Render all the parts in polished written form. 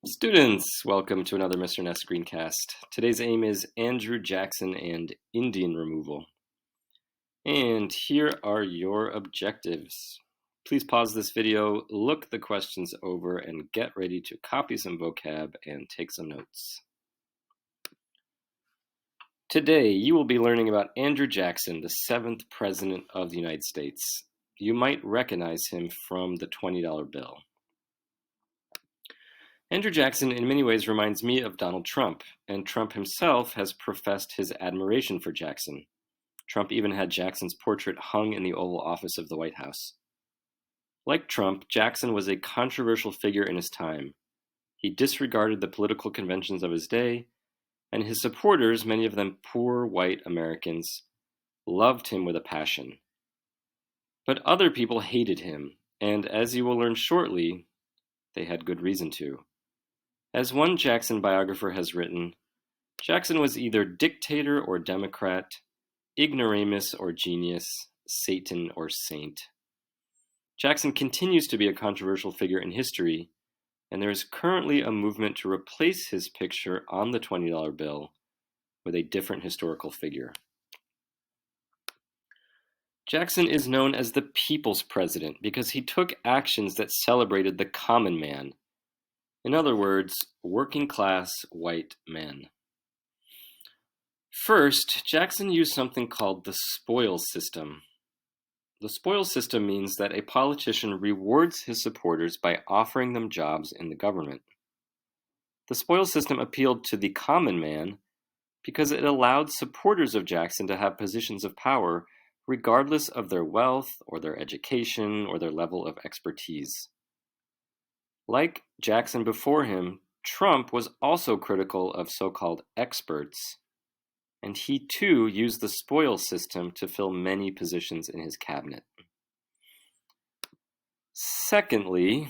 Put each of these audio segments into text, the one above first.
Students, welcome to another Mr. Ness screencast. Today's aim is Andrew Jackson and Indian removal. And here are your objectives. Please pause this video, look the questions over, and get ready to copy some vocab and take some notes. Today, you will be learning about Andrew Jackson, the 7th President of the United States. You might recognize him from the $20 bill. Andrew Jackson in many ways reminds me of Donald Trump, and Trump himself has professed his admiration for Jackson. Trump even had Jackson's portrait hung in the Oval Office of the White House. Like Trump, Jackson was a controversial figure in his time. He disregarded the political conventions of his day, and his supporters, many of them poor white Americans, loved him with a passion. But other people hated him, and as you will learn shortly, they had good reason to. As one Jackson biographer has written, Jackson was either dictator or Democrat, ignoramus or genius, Satan or saint. Jackson continues to be a controversial figure in history, and there is currently a movement to replace his picture on the $20 bill with a different historical figure. Jackson is known as the People's President because he took actions that celebrated the common man. In other words, working-class white men. First, Jackson used something called the spoils system. The spoils system means that a politician rewards his supporters by offering them jobs in the government. The spoils system appealed to the common man because it allowed supporters of Jackson to have positions of power regardless of their wealth or their education or their level of expertise. Like Jackson before him, Trump was also critical of so-called experts, and he too used the spoils system to fill many positions in his cabinet. Secondly,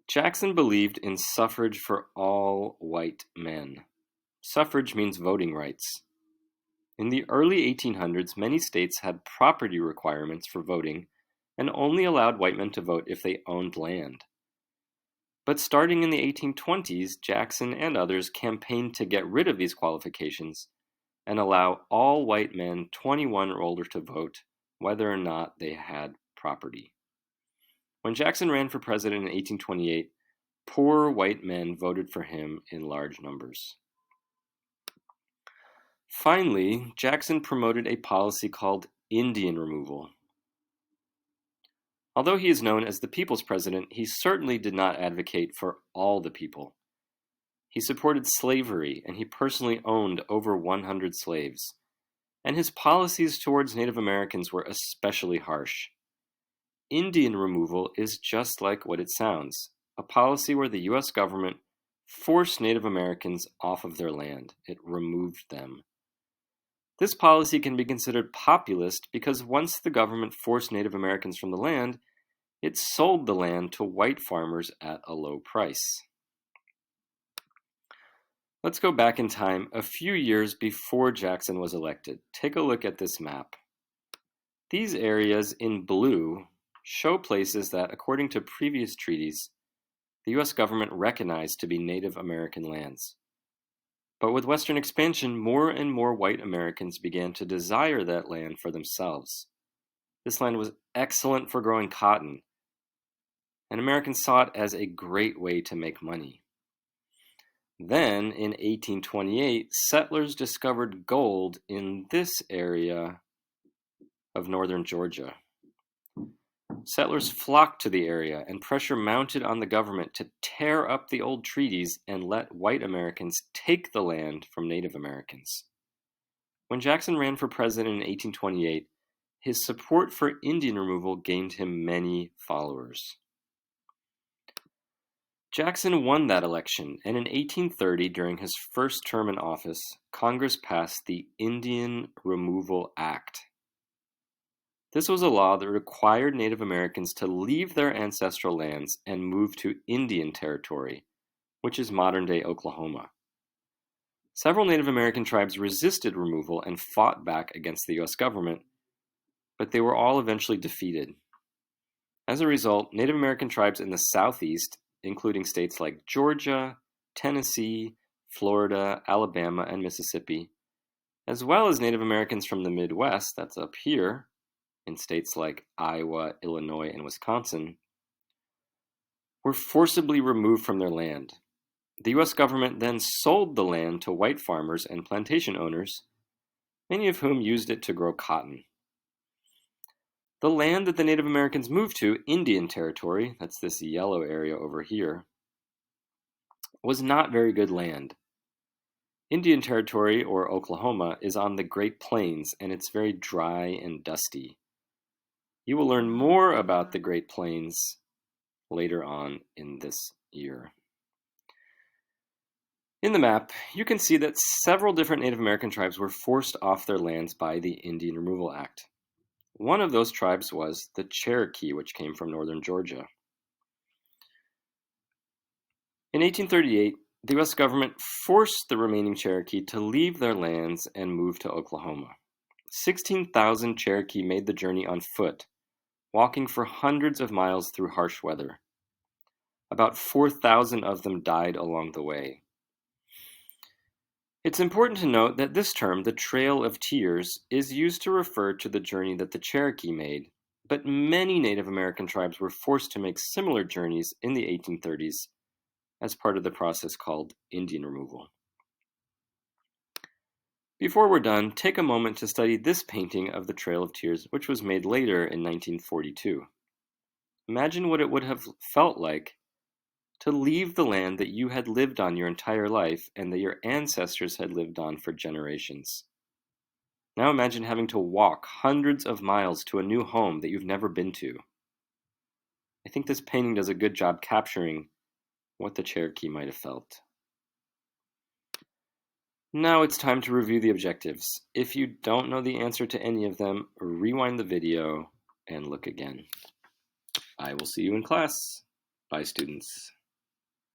Jackson believed in suffrage for all white men. Suffrage means voting rights. In the early 1800s, many states had property requirements for voting and only allowed white men to vote if they owned land. But starting in the 1820s, Jackson and others campaigned to get rid of these qualifications and allow all white men 21 or older to vote, whether or not they had property. When Jackson ran for president in 1828, poor white men voted for him in large numbers. Finally, Jackson promoted a policy called Indian removal. Although he is known as the People's President, he certainly did not advocate for all the people. He supported slavery, and he personally owned over 100 slaves. And his policies towards Native Americans were especially harsh. Indian removal is just like what it sounds, a policy where the U.S. government forced Native Americans off of their land. It removed them. This policy can be considered populist because once the government forced Native Americans from the land, it sold the land to white farmers at a low price. Let's go back in time a few years before Jackson was elected. Take a look at this map. These areas in blue show places that, according to previous treaties, the U.S. government recognized to be Native American lands. But with Western expansion, more and more white Americans began to desire that land for themselves. This land was excellent for growing cotton, and Americans saw it as a great way to make money. Then, in 1828, settlers discovered gold in this area of northern Georgia. Settlers flocked to the area, and pressure mounted on the government to tear up the old treaties and let white Americans take the land from Native Americans. When Jackson ran for president in 1828, his support for Indian removal gained him many followers. Jackson won that election, and in 1830, during his first term in office, Congress passed the Indian Removal Act. This was a law that required Native Americans to leave their ancestral lands and move to Indian Territory, which is modern-day Oklahoma. Several Native American tribes resisted removal and fought back against the U.S. government, but they were all eventually defeated. As a result, Native American tribes in the Southeast including states like Georgia, Tennessee, Florida, Alabama, and Mississippi, as well as Native Americans from the Midwest, that's up here, in states like Iowa, Illinois, and Wisconsin, were forcibly removed from their land. The U.S. government then sold the land to white farmers and plantation owners, many of whom used it to grow cotton. The land that the Native Americans moved to, Indian Territory, that's this yellow area over here, was not very good land. Indian Territory, or Oklahoma, is on the Great Plains, and it's very dry and dusty. You will learn more about the Great Plains later on in this year. In the map, you can see that several different Native American tribes were forced off their lands by the Indian Removal Act. One of those tribes was the Cherokee, which came from northern Georgia. In 1838, the U.S. government forced the remaining Cherokee to leave their lands and move to Oklahoma. 16,000 Cherokee made the journey on foot, walking for hundreds of miles through harsh weather. About 4,000 of them died along the way. It's important to note that this term, the Trail of Tears, is used to refer to the journey that the Cherokee made, but many Native American tribes were forced to make similar journeys in the 1830s as part of the process called Indian removal. Before we're done, take a moment to study this painting of the Trail of Tears, which was made later in 1942. Imagine what it would have felt like to leave the land that you had lived on your entire life and that your ancestors had lived on for generations. Now imagine having to walk hundreds of miles to a new home that you've never been to. I think this painting does a good job capturing what the Cherokee might have felt. Now it's time to review the objectives. If you don't know the answer to any of them, rewind the video and look again. I will see you in class. Bye, students.